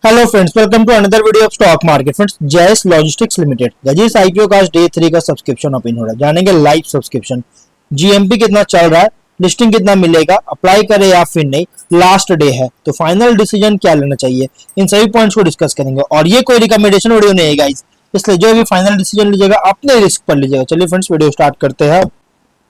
Hello friends, welcome to another video of stock market. Friends, Jais logistics limited गजीस IPO का आज day 3 का subscription open हो रहा है। जानेंगे लाइव सब्सक्रिप्शन, जीएमपी कितना चल रहा है, लिस्टिंग कितना मिलेगा, अप्लाई करे या फिर नहीं, लास्ट डे है तो फाइनल डिसीजन क्या लेना चाहिए, इन सभी पॉइंट्स को डिस्कस करेंगे। और ये कोई रिकमेंडेशन वीडियो नहीं है गाइस, इसलिए जो भी फाइनल डिसीजन लीजिएगा अपने रिस्क पर लीजिएगा। चलिए फ्रेंड्स, वीडियो स्टार्ट करते हैं।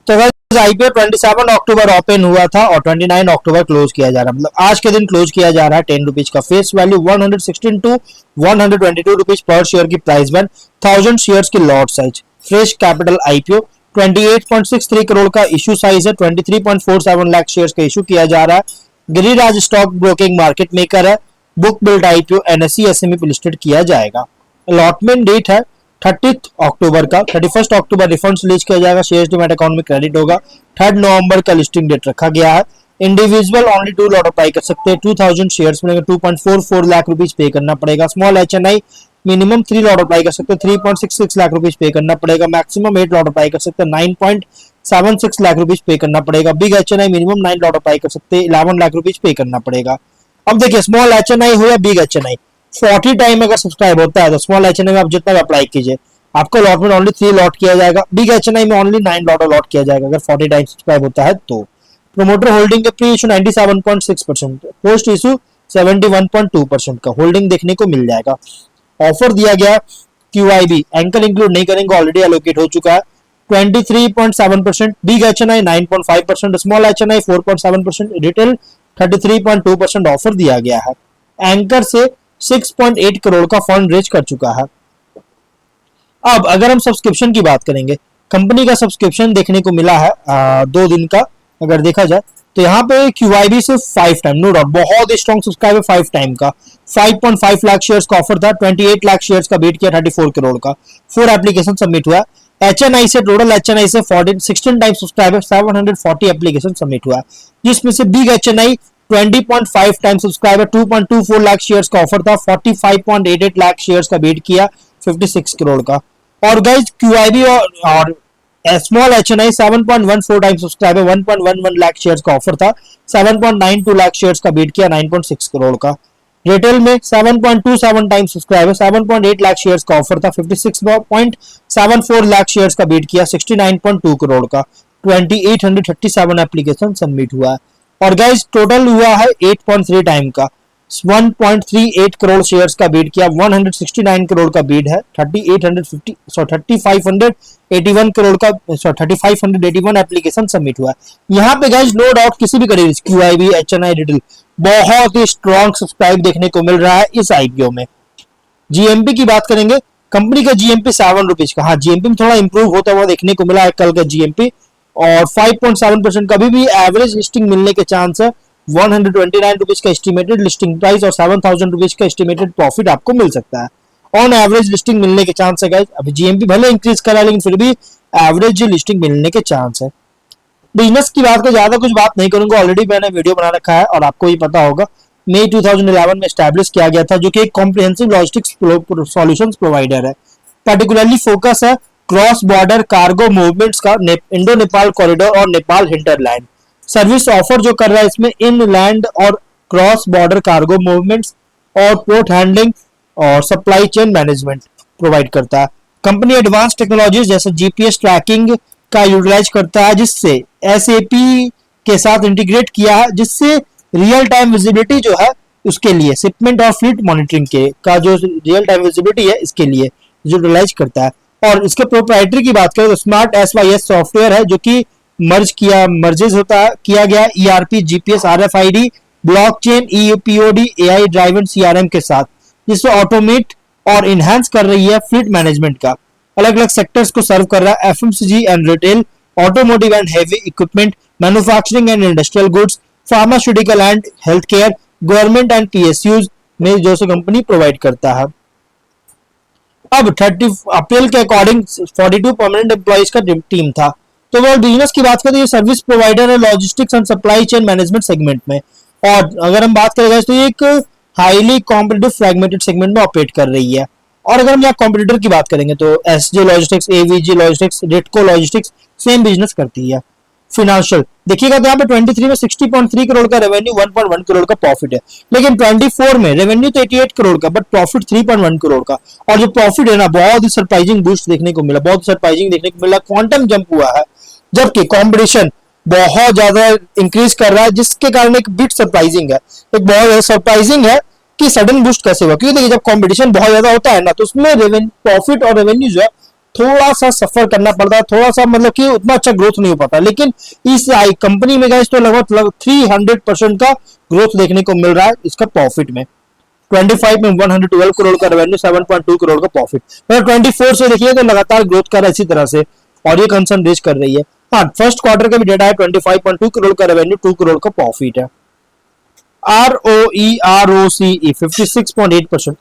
तो आईपीओ 27 अक्टूबर ओपन हुआ था और 29 अक्टूबर क्लोज किया जा रहा है, मतलब आज के दिन क्लोज किया जा रहा है। 10 रुपीज का फेस वैल्यू 116 टू 122 रुपीज पर शेयर की प्राइस बैन, 1000 शेयर्स की lot size, fresh capital IPO 28.63 crore का इशू साइज है, 23.47 लाख शेयर्स का इशू किया जा रहा है। Giriraj stock broking market maker है, book build IPO NSE SME पे लिस्टेड किया जाएगा। अलॉटमेंट डेट है 30 अक्टूबर का, 31 अक्टूबर रिफंड रिलीज किया जाएगा, शेयर्स डीमैट अकाउंट में क्रेडिट होगा। 3 नवंबर का लिस्टिंग डेट रखा गया है। इंडिविजुअल ओनली 2 लॉट अप्लाई कर सकते हैं, 2000 शेयर्स मिलेंगे, 2.44 लाख रुपीज पे करना पड़ेगा। Small HNI minimum 3 lot apply कर सकते हैं, 3.66 लाख रुपीज पे करना पड़ेगा। मैक्सिमम 8 लॉट अप्लाई कर सकते हैं, 9.76 लाख रुपीज पे करना पड़ेगा। Big HNI minimum 9 lot apply कर सकते हैं, 11 लाख रुपीज पे करना पड़ेगा। अब देखिए, स्मॉल एचएनआई हो या बिग एचएनआई, 40 टाइम अगर सब्सक्राइब होता है तो स्मॉल एचएनआई में आप जितना अप्लाई कीजिए, आपको अलॉटमेंट ओनली 3 लॉट किया जाएगा। बिग एचएनआई में ओनली 9 लॉट अलॉट किया जाएगा अगर 40 टाइम सब्सक्राइब होता है तो। प्रोमोटर होल्डिंग के प्री इशू 97.6%, पोस्ट इशू 71.2% का होल्डिंग देखने को मिल जाएगा। ऑफर दिया गया क्यूआईबी, एंकर इंक्लूड नहीं करेंगे, ऑलरेडी एलोकेट हो चुका है, 23.7%, big HNI 9.5%, small HNI 4.7%, retail 33.2% offer दिया गया है। एंकर से 6.8 करोड़ का फंड रेज कर चुका है। अब अगर हम सब्सक्रिप्शन की बात करेंगे, कंपनी का सब्सक्रिप्शन देखने को मिला है 2 दिन का। अगर देखा जाए तो यहाँ पे क्यूआईबी से 5 टाइम, नो डाउट बहुत स्ट्रॉन्ग सब्सक्राइबर, 5 टाइम का 5.5 लाख शेयर्स का ऑफर था, 28 लाख शेयर्स का बीट किया, 34 करोड़ का 4 एप्लीकेशन सबमिट हुआ। एचएनआई से टोटल एचएनआई से 16 टाइम सब्सक्राइबर, 740 एप्लीकेशन सबमिट हुआ, जिसमें से big HNI 20.5 time subscriber, 2.24 lakh shares का ऑफर था, 45.88 लाख शेयर्स का बीट किया, 56 करोड़ का। और गाइज क्यूआईबी और small HNI 7.14 time subscriber, 1.11 lakh shares का ऑफर था, 7.92 लाख शेयर्स का बीट किया, 9.6 करोड़ का। रिटेल में 7.27 टाइम सब्सक्राइबर, 7.8 लाख शेयर्स का ऑफर था, 56.74 लाख शेयर्स का बीट किया, 69.2 करोड़ का। 2837 एप्लीकेशन सबमिट हुआ है। और गाइज टोटल हुआ है 8.3 टाइम का, 1.38 करोड़ शेयर्स का बीड किया, 169 करोड़ का बीड है, 3581 करोड़ का 3581 एप्लीकेशन सबमिट हुआ है। यहाँ पे गाइस नो डाउट किसी भी कैटेगरी क्यूआईबी, एचएनआई, रिटेल बहुत ही स्ट्रॉन्ग सब्सक्राइब देखने को मिल रहा है इस आईपीओ में। जीएमपी की बात करेंगे, कंपनी का जीएमपी 7 रुपीज का, हाँ जीएमपी में थोड़ा इंप्रूव होता हुआ देखने को मिला है कल का जीएमपी, और 5.7% कभी भी एवरेज लिस्टिंग मिलने के चांस है। 129 रुपीज का एस्टिमेटेड लिस्टिंग प्राइस और 7000 रुपीज का एस्टिमेटेड प्रॉफिट आपको मिल सकता है। ऑन एवरेज लिस्टिंग मिलने के चांस है गाइस। अभी जीएमपी भले इंक्रीज करा है लेकिन फिर भी एवरेज लिस्टिंग मिलने के चांस है। बिजनेस की बात कर ज्यादा कुछ बात नहीं करूंगा, ऑलरेडी मैंने वीडियो बना रखा है और आपको ये पता होगा। मई 2011 में एस्टैब्लिश किया गया था, जो कि एक कॉम्प्रिहेंसिव लॉजिस्टिक्स सॉल्यूशंस प्रोवाइडर है। पर्टिकुलरली फोकस है क्रॉस बॉर्डर कार्गो मूवमेंट्स का, इंडो नेपाल कॉरिडोर और नेपाल हिंटरलैंड सर्विस ऑफर जो कर रहा है इसमें इनलैंड और क्रॉस बॉर्डर कार्गो मूवमेंट्स और पोर्ट हैंडलिंग और सप्लाई चेन मैनेजमेंट प्रोवाइड करता है। कंपनी एडवांस टेक्नोलॉजीज जैसे जीपीएस ट्रैकिंग का यूटिलाइज करता है, जिससे एसएपी के साथ इंटीग्रेट किया है, जिससे रियल टाइम विजिबिलिटी जो है उसके लिए शिपमेंट और फ्लीट मॉनिटरिंग के का जो रियल टाइम विजिबिलिटी है इसके लिए यूटिलाइज करता है। और इसके प्रोप्राइटरी की बात करें तो स्मार्ट एसवाईएस सॉफ्टवेयर है, जो कि मर्जेस होता है किया गया ERP, GPS, RFID, blockchain, EPOD, AI driven CRM के साथ, जिससे ऑटोमेट और इनहेंस कर रही है फ्लीट मैनेजमेंट का। अलग अलग सेक्टर्स को सर्व कर रहा है, FMCG and retail, automotive and heavy equipment, manufacturing and industrial goods, pharmaceutical and health care, government and PSUs में जो से कंपनी प्रोवाइड करता है। अब 30 अप्रैल के अकॉर्डिंग 42 परमानेंट एम्प्लॉइज का टीम था। तो वो बिजनेस की बात करें तो ये सर्विस प्रोवाइडर है logistics and supply chain management segment में। और अगर हम बात करें तो ये एक हाईली कॉम्पिटिटिव फ्रैगमेंटेड सेगमेंट में ऑपरेट कर रही है। और अगर हम यहाँ कॉम्पिटिटर की बात करेंगे तो SJ logistics, AVG logistics, Ritco logistics same business करती है। फिनेंशियल देखिएगा तो यहाँ पे 23 में 60.3 करोड़ का रेवेन्यू, 1.1 करोड़ का प्रॉफिट है। लेकिन 24 में रेवेन्यू तो 88 करोड़ का बट प्रॉफिट 3.1 करोड़ का। और जो प्रॉफिट है ना, बहुत ही सरप्राइजिंग बूस्ट देखने को मिला, बहुत सरप्राइजिंग देखने को मिला, क्वांटम जंप हुआ है, जबकि कॉम्पिटिशन बहुत ज्यादा इंक्रीज कर रहा है, जिसके कारण एक बिट सरप्राइजिंग है, एक बहुत ज्यादा सरप्राइजिंग है कि सडन बूस्ट कैसे हुआ। क्योंकि देखिए जब कंपटीशन बहुत ज्यादा होता है ना, तो उसमें प्रॉफिट और रेवेन्यू जो है थोड़ा सा सफर करना पड़ता है, थोड़ा सा मतलब कि उतना अच्छा ग्रोथ नहीं हो पाता। लेकिन इस कंपनी में गाइस तो लगभग 300% का ग्रोथ देखने को मिल रहा है इसका प्रॉफिट में। 25 में 112 करोड़ का रेवेन्यू, 7.2 करोड़ का प्रॉफिट। 24 से देखिए तो लगातार ग्रोथ कर रहा है इसी तरह से, और ये कंसर्न रेज कर रही है। हाँ, फर्स्ट क्वार्टर का भी डेटा है, 25.2 करोड़ का रेवेन्यू, 2 करोड़ का प्रॉफिट है। ROE ROCE 56.8%,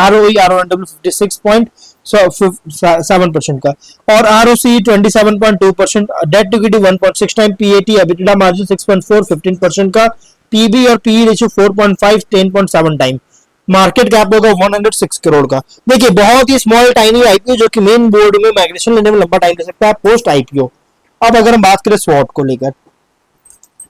ROE RONW 56.7% का, और ROCE 27.2%, debt to equity 1.6 time, PAT EBITDA margin 6.4 15% का, PB और PE ratio 4.5 10.7 time. Market cap होगा 106 करोड़ का। देखिए बहुत ही स्मॉल टाइनी आईपीओ, जो कि मेन बोर्ड में माइग्रेशन लेने में लंबा टाइम ले सकता है पोस्ट आईपीओ। अब अगर हम बात करें स्वॉट को लेकर,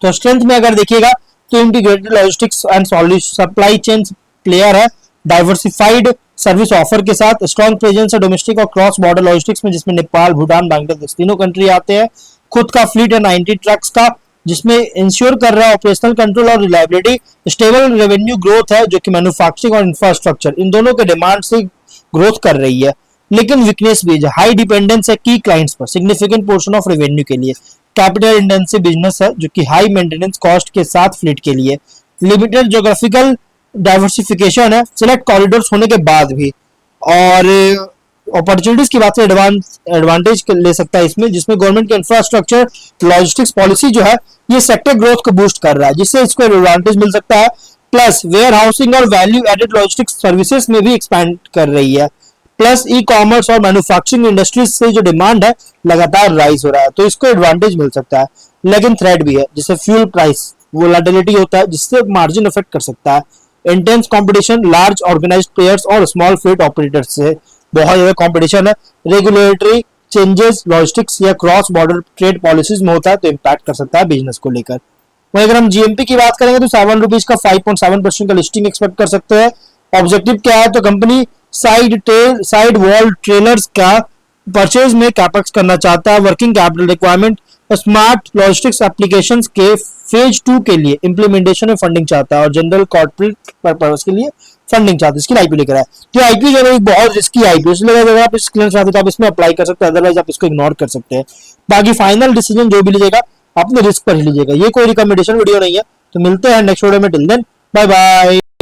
तो स्ट्रेंथ में अगर देखिएगा तो integrated logistics and supply chain player है, डाइवर्सिफाइड सर्विस ऑफर के साथ, स्ट्रॉन्ग प्रेजेंस है डोमेस्टिक और क्रॉस बॉर्डर लॉजिस्टिक्स में, जिसमें नेपाल, भूटान, बांग्लादेश तीनों कंट्री आते हैं। खुद का फ्लीट है 90 ट्रक्स का, जिसमें इंश्योर कर रहा है ऑपरेशनल कंट्रोल और रिलायबिलिटी। स्टेबल रेवेन्यू ग्रोथ है, जो कि मैन्युफैक्चरिंग और इंफ्रास्ट्रक्चर इन दोनों के डिमांड से ग्रोथ कर रही है। लेकिन वीकनेस भी है, हाई डिपेंडेंस है की क्लाइंट्स पर सिग्निफिकेंट पोर्शन ऑफ रेवेन्यू के लिए। कैपिटल इंटेंसिव बिजनेस है, जो कि हाई मेंटेनेंस कॉस्ट के साथ फ्लीट के लिए। लिमिटेड ज्योग्राफिकल डाइवर्सिफिकेशन है सिलेक्ट कॉरिडोर्स होने के बाद भी। और अपॉर्चुनिटीज की बात से एडवांटेज ले सकता है इसमें, जिसमें गवर्नमेंट के इंफ्रास्ट्रक्चर लॉजिस्टिक्स पॉलिसी जो है ये सेक्टर ग्रोथ को बूस्ट कर रहा है, जिससे इसको एडवांटेज मिल सकता है। प्लस वेयर हाउसिंग और वैल्यू एडेड लॉजिस्टिक्स सर्विसेज में भी एक्सपैंड कर रही है। प्लस ई कॉमर्स और मैन्युफैक्चरिंग इंडस्ट्रीज से जो डिमांड है लगातार राइज हो रहा है, तो इसको एडवांटेज मिल सकता है। लेकिन थ्रेट भी है, जैसे फ्यूल प्राइस वोलेटिलिटी होता है, जिससे मार्जिन इफेक्ट कर सकता है। Intense competition large organised players और स्मॉल फ्लीट ऑपरेटर्स से बहुत ज्यादा कंपटीशन है। रेगुलेटरी चेंजेस लॉजिस्टिक्स या क्रॉस बॉर्डर ट्रेड पॉलिसीज में होता है, तो इम्पैक्ट कर सकता है बिजनेस को लेकर। वहीं अगर हम जीएमपी की बात करेंगे तो 7 रुपीज का 5.7% का लिस्टिंग एक्सपेक्ट कर सकते हैं। ऑब्जेक्टिव क्या है, तो कंपनी साइड वॉल ट्रेलर्स का परचेज में कैपेक्स करना चाहता है। Working capital requirement smart logistics applications के फेज 2 के लिए इंप्लीमेंटेशन में फंडिंग चाहता है, और जनरल कॉर्पोरेट पर्पस के लिए फंडिंग चाहते हैं। इसकी आईपीओ लेकर आए, तो आईपीओ जो है बहुत रिस्की आईपीओ, इसलिए अगर आप इस क्लियर चाहते तो आप इसमें अप्लाई कर सकते हैं, अदरवाइज आप इसको इग्नोर कर सकते हैं। बाकी फाइनल डिसीजन जो भी लीजिएगा अपने रिस्क पर ही लीजिएगा, ये कोई रिकमेंडेशन वीडियो नहीं है। तो मिलते हैं नेक्स्ट वीडियो में, टिल देन बाय बाय।